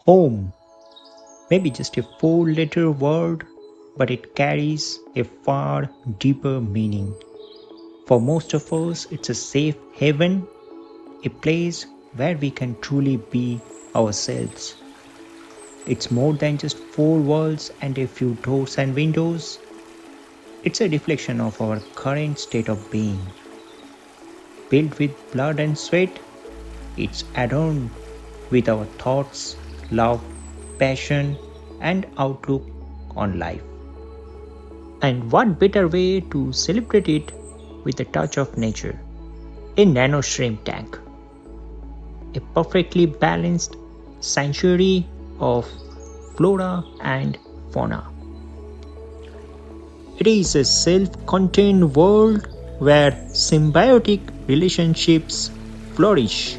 Home may be just a four-letter word, but it carries a far deeper meaning. For most of us, it's a safe haven, a place where we can truly be ourselves. It's more than just four walls and a few doors and windows. It's a reflection of our current state of being. Built with blood and sweat, it's adorned with our thoughts, love, passion, and outlook on life. And what better way to celebrate it with a touch of nature? A nano shrimp tank, a perfectly balanced sanctuary of flora and fauna. It is a self-contained world where symbiotic relationships flourish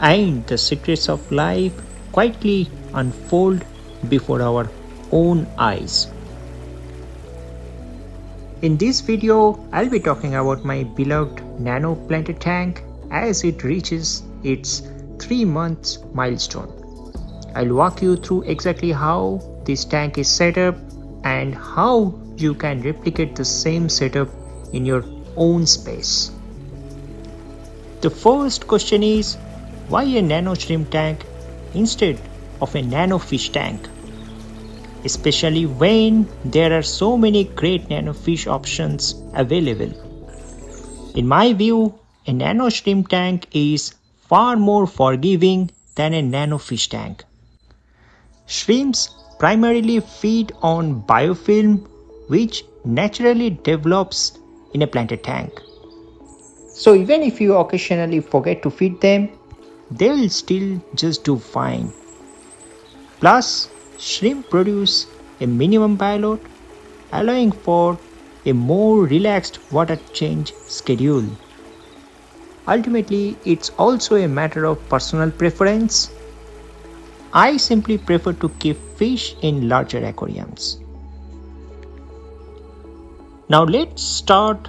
and the secrets of life quietly unfold before our own eyes. In this video, I'll be talking about my beloved nano planter tank as it reaches its 3 months milestone. I'll walk you through exactly how this tank is set up and how you can replicate the same setup in your own space. The first question is, why a nano shrimp tank instead of a nano fish tank? Especially when there are so many great nano fish options available. In my view, a nano shrimp tank is far more forgiving than a nano fish tank. Shrimps primarily feed on biofilm, which naturally develops in a planter tank. So even if you occasionally forget to feed them, they will still just do fine. Plus, shrimp produce a minimum bioload, allowing for a more relaxed water change schedule. Ultimately, it's also a matter of personal preference. I simply prefer to keep fish in larger aquariums. Now let's start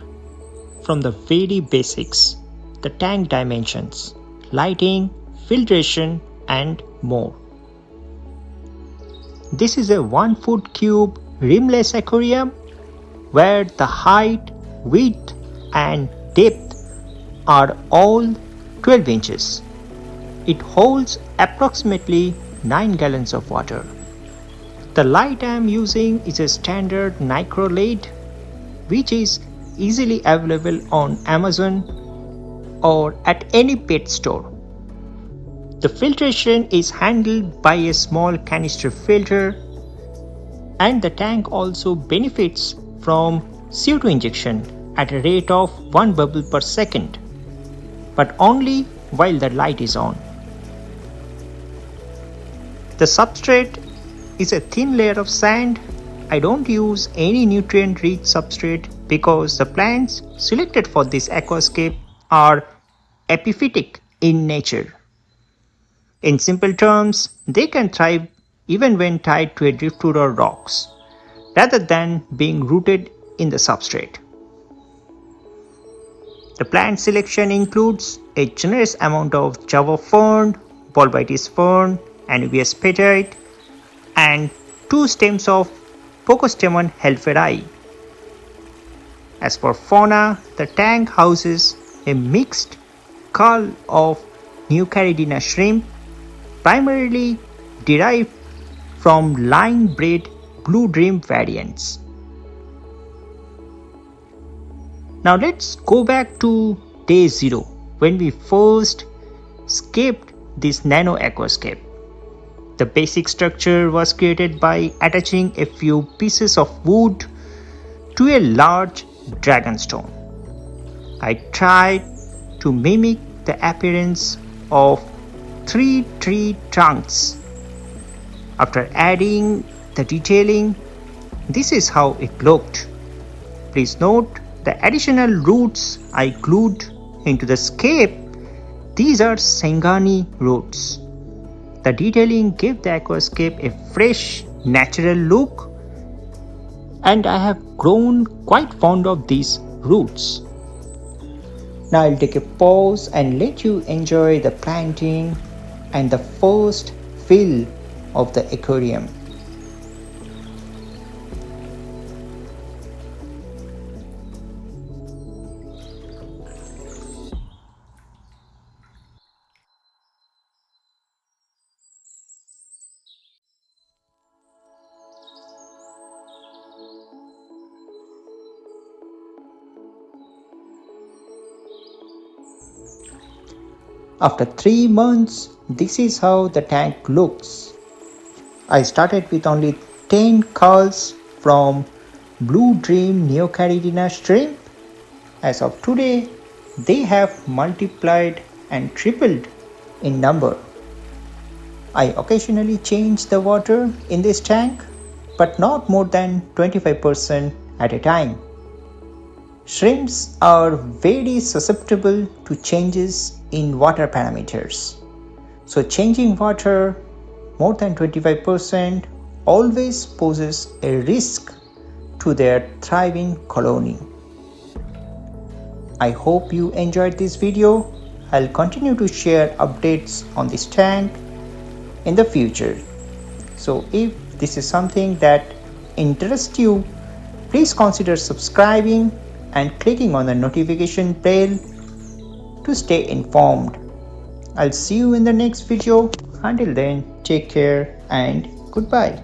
from the very basics, the tank dimensions, lighting, filtration, and more. This is a 1 foot cube rimless aquarium where the height, width, and depth are all 12 inches. It holds approximately 9 gallons of water. The light I am using is a standard Nicro LED, which is easily available on Amazon or at any pet store. The filtration is handled by a small canister filter, and the tank also benefits from CO2 injection at a rate of 1 bubble per second, but only while the light is on. The substrate is a thin layer of sand. I don't use any nutrient-rich substrate because the plants selected for this aquascape are epiphytic in nature. In simple terms, they can thrive even when tied to a driftwood or rocks, rather than being rooted in the substrate. The plant selection includes a generous amount of Java fern, Bolbitis fern, Anubias petite, and 2 stems of Pocostemon helferi. As for fauna, the tank houses a mixed cull of Neocaridina shrimp, primarily derived from line-bred blue dream variants. Now let's go back to day 0 when we first scaped this nano aquascape. The basic structure was created by attaching a few pieces of wood to a large dragonstone. I tried to mimic the appearance of 3 tree trunks. After adding the detailing, this is how it looked. Please note the additional roots I glued into the scape. These are Sengani roots. The detailing gave the aquascape a fresh, natural look, and I have grown quite fond of these roots. Now I'll take a pause and let you enjoy the planting and the first fill of the aquarium. After 3 months, this is how the tank looks. I started with only 10 calls from Blue Dream Neocaridina shrimp. As of today, they have multiplied and tripled in number. I occasionally change the water in this tank, but not more than 25% at a time. Shrimps are very susceptible to changes in water parameters. So changing water more than 25% always poses a risk to their thriving colony. I hope you enjoyed this video. I'll continue to share updates on this tank in the future. So if this is something that interests you, please consider subscribing and clicking on the notification bell to stay informed. I'll see you in the next video. Until then, take care and goodbye.